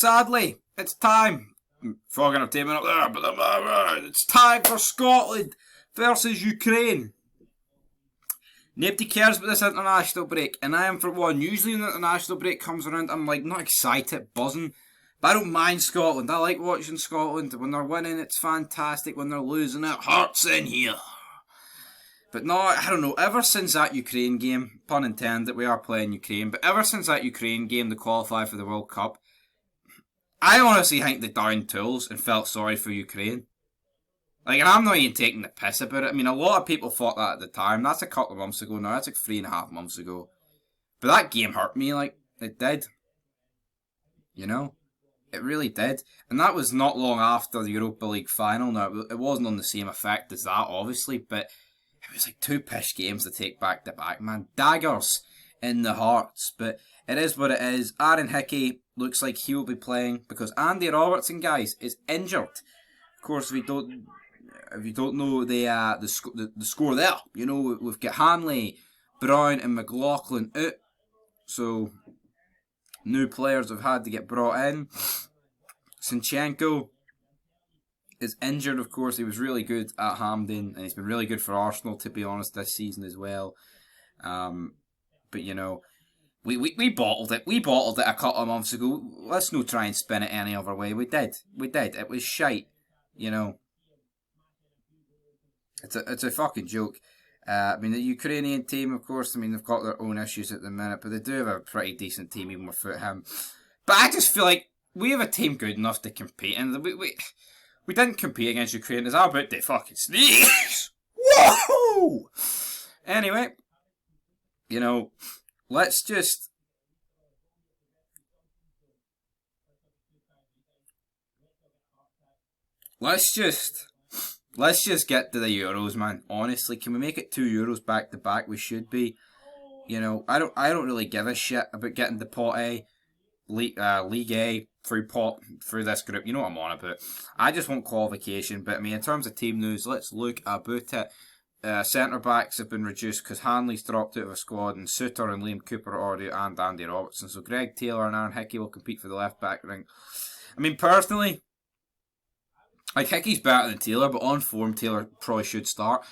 sadly, it's time. Frog Entertainment up there, but it's time for Scotland versus Ukraine. Nobody cares about this international break, and I am for one. Usually when the international break comes around, I'm like, not excited, buzzing. But I don't mind Scotland. I like watching Scotland. When they're winning, it's fantastic. When they're losing, it hurts in here. But no, I don't know, ever since that Ukraine game, pun intended, we are playing Ukraine, but ever since that Ukraine game to qualify for the World Cup, I honestly think they downed tools and felt sorry for Ukraine. Like, and I'm not even taking the piss about it. I mean, a lot of people thought that at the time. That's a couple of months ago now. That's like 3.5 months ago. But that game hurt me, like, it did. You know? It really did. And that was not long after the Europa League final. Now, it wasn't on the same effect as that, obviously, but it was like 2 pish games to take back to back, man. Daggers in the hearts. But it is what it is. Aaron Hickey looks like he will be playing because Andy Robertson, guys, is injured. Of course, if you don't know the score there, you know, we've got Hanley, Brown and McLaughlin out. So, new players have had to get brought in. Zinchenko is injured, of course. He was really good at Hampden, and he's been really good for Arsenal, to be honest, this season as well. But, you know, we bottled it. We bottled it a couple of months ago. Let's not try and spin it any other way. We did. It was shite, you know. It's a fucking joke. I mean, the Ukrainian team, of course, I mean, they've got their own issues at the minute, but they do have a pretty decent team, even without him. But I just feel like we have a team good enough to compete, and we didn't compete against Ukraine. Is that about to fucking sneeze? Whoa! Anyway, you know, let's just get to the Euros, man. Honestly, can we make it 2 Euros back to back? We should be. You know, I don't really give a shit about getting the pot A, League A through this group. You know what I'm on about. I just want qualification. But I mean, in terms of team news, let's look about it. Centre backs have been reduced because Hanley's dropped out of a squad, and Suter and Liam Cooper are already, and Andy Robertson. So Greg Taylor and Aaron Hickey will compete for the left back ring. I mean, personally, like, Hickey's better than Taylor, but on form, Taylor probably should start.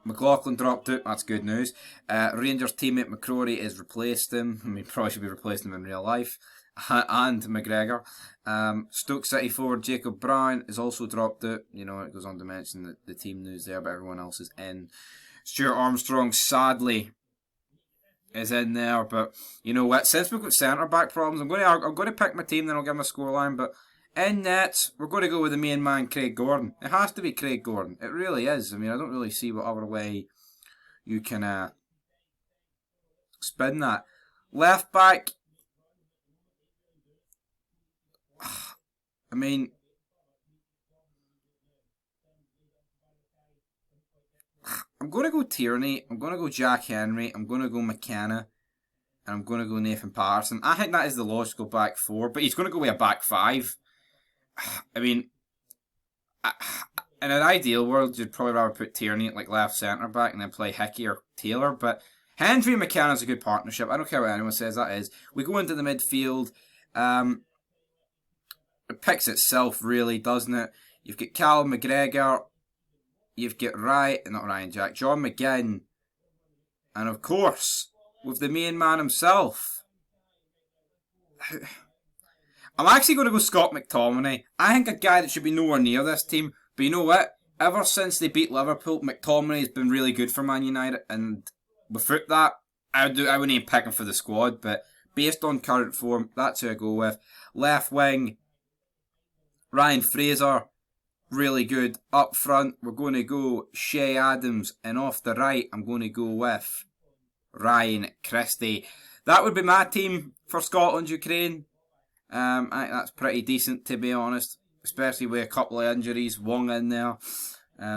McLaughlin dropped out, that's good news. Rangers teammate McCrory has replaced him. I mean, probably should be replacing him in real life. And McGregor. Stoke City forward Jacob Brown is also dropped out. You know, it goes on to mention the team news there, but everyone else is in. Stuart Armstrong, sadly, is in there, but you know what? Since we've got centre-back problems, I'm going to pick my team, then I'll give my scoreline, but in nets, we're going to go with the main man, Craig Gordon. It has to be Craig Gordon. It really is. I mean, I don't really see what other way you can spin that. Left back, I mean, I'm going to go Tierney, I'm going to go Jack Henry, I'm going to go McKenna, and I'm going to go Nathan Patterson. I think that is the logical back 4, but he's going to go with a back 5. I mean, in an ideal world, you'd probably rather put Tierney at like left centre back and then play Hickey or Taylor. But Hendry and McKenna is a good partnership. I don't care what anyone says that is. We go into the midfield. It picks itself, really, doesn't it? You've got Callum McGregor. You've got John McGinn, and of course, with the main man himself. I'm actually going to go Scott McTominay. I think a guy that should be nowhere near this team. But you know what? Ever since they beat Liverpool, McTominay has been really good for Man United. And without that, I wouldn't even pick him for the squad. But based on current form, that's who I go with. Left wing, Ryan Fraser, really good. Up front, we're going to go Shea Adams. And off the right, I'm going to go with Ryan Christie. That would be my team for Scotland-Ukraine. I think that's pretty decent, to be honest, especially with a couple of injuries, Wong in there.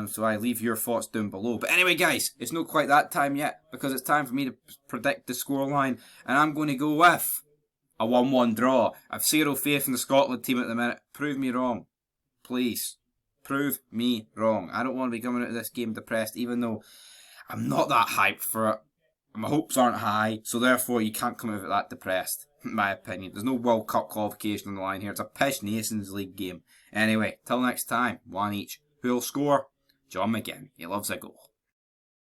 So I leave your thoughts down below. But anyway, guys, it's not quite that time yet, because it's time for me to predict the scoreline, and I'm going to go with a 1-1 draw. I've zero faith in the Scotland team at the minute. Prove me wrong. Please. Prove me wrong. I don't want to be coming out of this game depressed, even though I'm not that hyped for it. My hopes aren't high, so therefore you can't come out of it that depressed. in my opinion. There's no World Cup qualification on the line here. It's a pish Nations League game. Anyway, till next time, one each. Who'll score? John McGinn. He loves a goal.